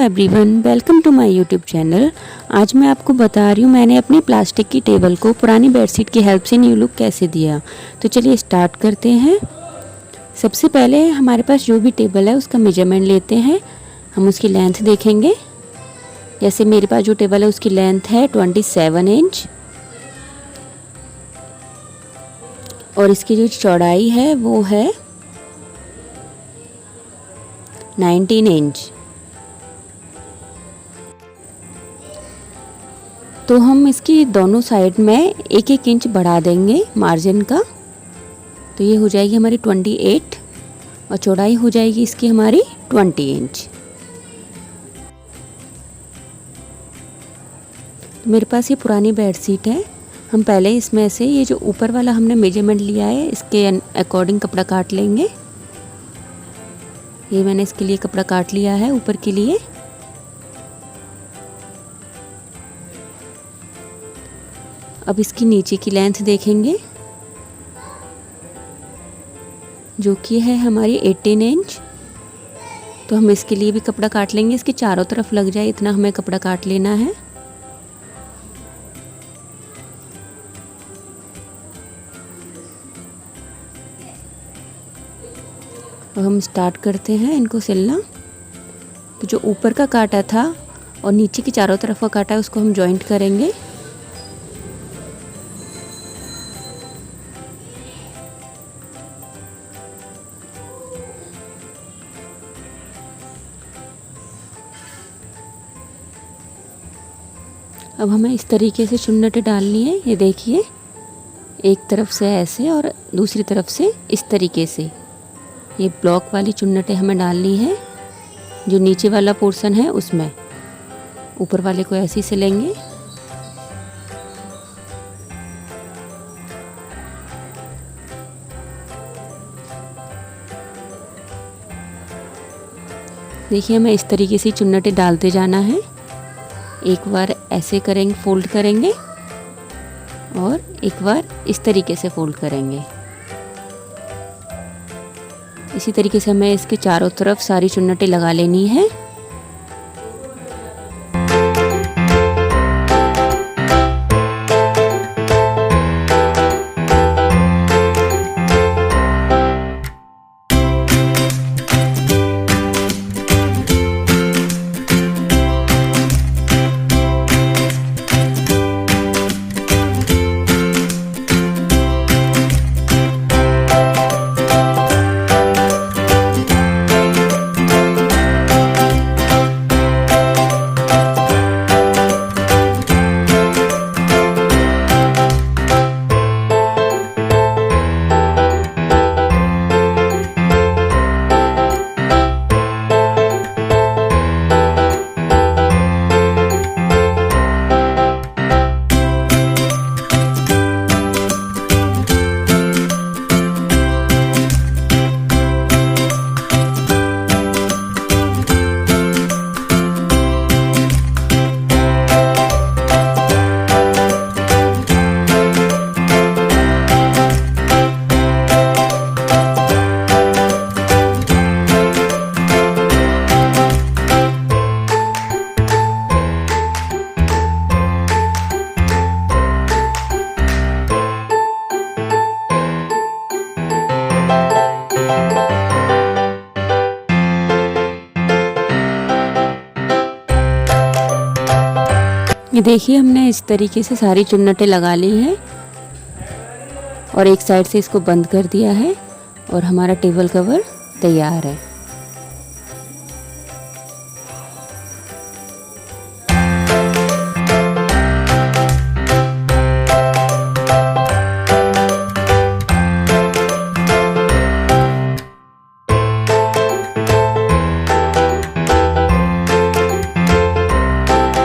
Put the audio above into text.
Everyone, welcome to my YouTube channel. आज मैं आपको बता रही हूँ मैंने अपनी प्लास्टिक की टेबल को पुरानी बेडशीट की हेल्प से न्यू लुक कैसे दिया। तो चलिए स्टार्ट करते हैं। सबसे पहले हमारे पास जो भी टेबल है उसका मेजरमेंट लेते हैं। हम उसकी लेंथ देखेंगे। जैसे मेरे पास जो टेबल है उसकी लेंथ है 27 इंच और इसकी जो चौड़ाई है वो है 19 इंच। तो हम इसकी दोनों साइड में एक एक इंच बढ़ा देंगे मार्जिन का। तो ये हो जाएगी हमारी 28 और चौड़ाई हो जाएगी इसकी हमारी 20 इंच। तो मेरे पास ये पुरानी बेडशीट है। हम पहले इसमें से ये जो ऊपर वाला हमने मेजरमेंट लिया है इसके अकॉर्डिंग कपड़ा काट लेंगे। ये मैंने इसके लिए कपड़ा काट लिया है ऊपर के लिए। अब इसकी नीचे की लेंथ देखेंगे जो कि है हमारी 18 इंच। तो हम इसके लिए भी कपड़ा काट लेंगे। इसके चारों तरफ लग जाए इतना हमें कपड़ा काट लेना है। अब हम स्टार्ट करते हैं इनको सिलना। तो जो ऊपर का काटा था और नीचे की चारों तरफ का काटा है उसको हम जॉइंट करेंगे। अब हमें इस तरीके से चुन्नटें डालनी है। ये देखिए, एक तरफ से ऐसे और दूसरी तरफ से इस तरीके से ये ब्लॉक वाली चुन्नटें हमें डालनी है। जो नीचे वाला पोर्शन है उसमें ऊपर वाले को ऐसे ही सिलेंगे। देखिए, हमें इस तरीके से चुन्नटें डालते जाना है। एक बार ऐसे करेंगे, फोल्ड करेंगे और एक बार इस तरीके से फोल्ड करेंगे। इसी तरीके से हमें इसके चारों तरफ सारी चुन्नटें लगा लेनी है। ये देखिए, हमने इस तरीके से सारी चुन्नटें लगा ली हैं और एक साइड से इसको बंद कर दिया है और हमारा टेबल कवर तैयार है।